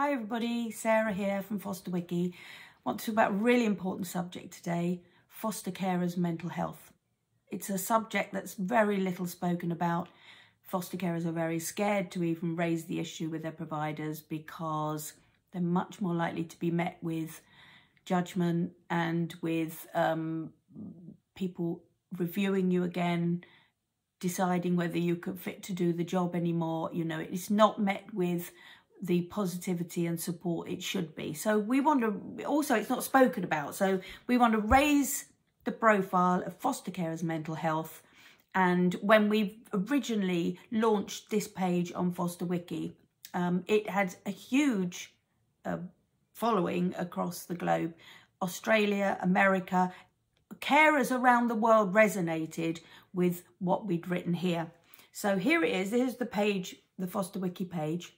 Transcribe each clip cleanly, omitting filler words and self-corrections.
Hi everybody, Sarah here from Foster Wiki. I want to talk about a really important subject today, foster carers' mental health. It's a subject that's very little spoken about. Foster carers are very scared to even raise the issue with their providers because they're much more likely to be met with judgment and with people reviewing you again, deciding whether you could fit to do the job anymore. You know, it's not met with the positivity and support it should be. So we want to, also it's not spoken about, so we want to raise the profile of foster carers' mental health. And when we originally launched this page on Foster Wiki, it had a huge following across the globe. Australia, America, carers around the world resonated with what we'd written here. So here it is. Here's the page, the Foster Wiki page.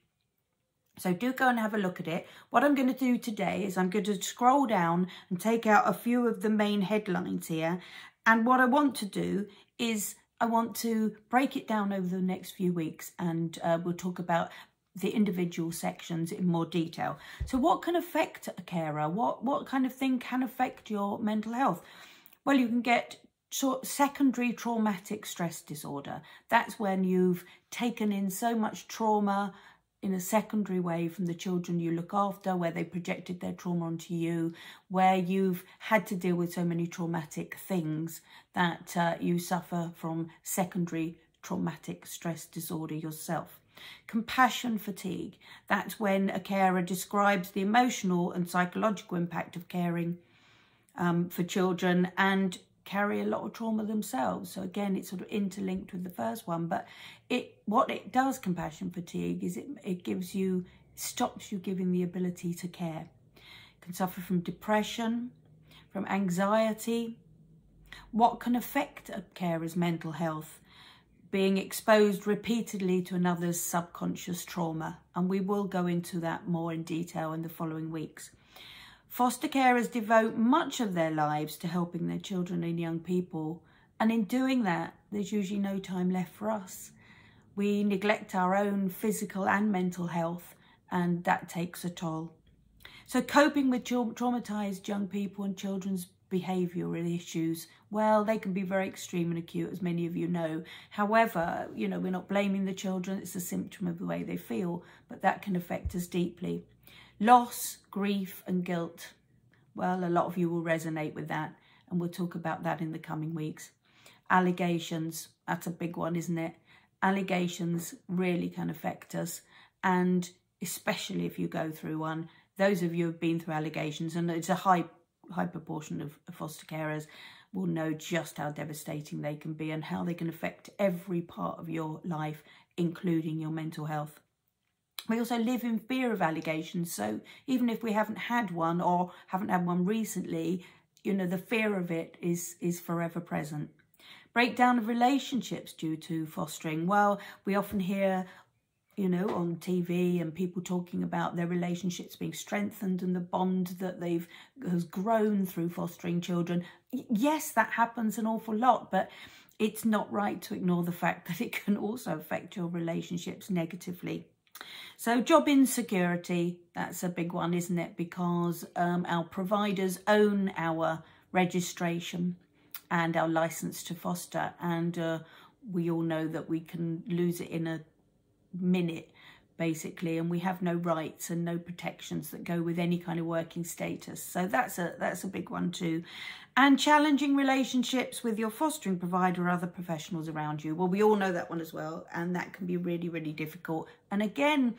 So do go and have a look at it. What I'm going to do today is I'm going to scroll down and take out a few of the main headlines here. And what I want to do is I want to break it down over the next few weeks, and we'll talk about the individual sections in more detail. So what can affect a carer? What kind of thing can affect your mental health? Well, you can get secondary traumatic stress disorder. That's when you've taken in so much trauma in a secondary way from the children you look after, where they projected their trauma onto you, where you've had to deal with so many traumatic things that you suffer from secondary traumatic stress disorder yourself. Compassion fatigue, that's when a carer describes the emotional and psychological impact of caring for children and carry a lot of trauma themselves. So again, it's sort of interlinked with the first one, but what it does, compassion fatigue, is it stops you giving the ability to care. You can suffer from depression, from anxiety. What can affect a carer's mental health? Being exposed repeatedly to another's subconscious trauma, and we will go into that more in detail in the following weeks. Foster carers devote much of their lives to helping their children and young people, and in doing that, there's usually no time left for us. We neglect our own physical and mental health, and that takes a toll. So coping with traumatised young people and children's behavioural issues, well, they can be very extreme and acute, as many of you know. However, you know, we're not blaming the children, it's a symptom of the way they feel, but that can affect us deeply. Loss, grief and guilt. Well, a lot of you will resonate with that, and we'll talk about that in the coming weeks. Allegations, that's a big one, isn't it? Allegations really can affect us, and especially if you go through one. Those of you who have been through allegations, and it's a high proportion of foster carers, will know just how devastating they can be and how they can affect every part of your life, including your mental health. We also live in fear of allegations, so even if we haven't had one or haven't had one recently, you know, the fear of it is forever present. Breakdown of relationships due to fostering. Well, we often hear, you know, on TV and people talking about their relationships being strengthened and the bond that has grown through fostering children. Yes, that happens an awful lot, but it's not right to ignore the fact that it can also affect your relationships negatively. So job insecurity, that's a big one, isn't it? Because our providers own our registration and our licence to foster, and we all know that we can lose it in a minute, basically, and we have no rights and no protections that go with any kind of working status. So that's a big one too. And challenging relationships with your fostering provider or other professionals around you. Well, we all know that one as well, and that can be really, really difficult. And again,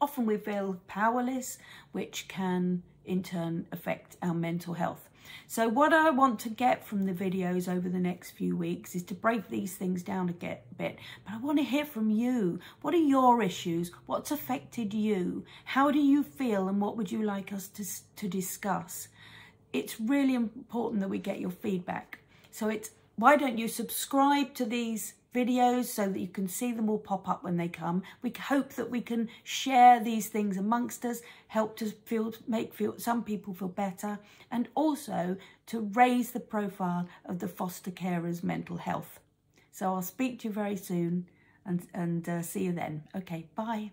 often we feel powerless, which can in turn affect our mental health. So what I want to get from the videos over the next few weeks is to break these things down a bit, but I want to hear from you. What are your issues? What's affected you? How do you feel, and what would you like us to discuss? It's really important that we get your feedback. So why don't you subscribe to these videos so that you can see them all pop up when they come. We hope that we can share these things amongst us, help to make some people feel better, and also to raise the profile of the foster carers' mental health. So I'll speak to you very soon and see you then. Okay, bye.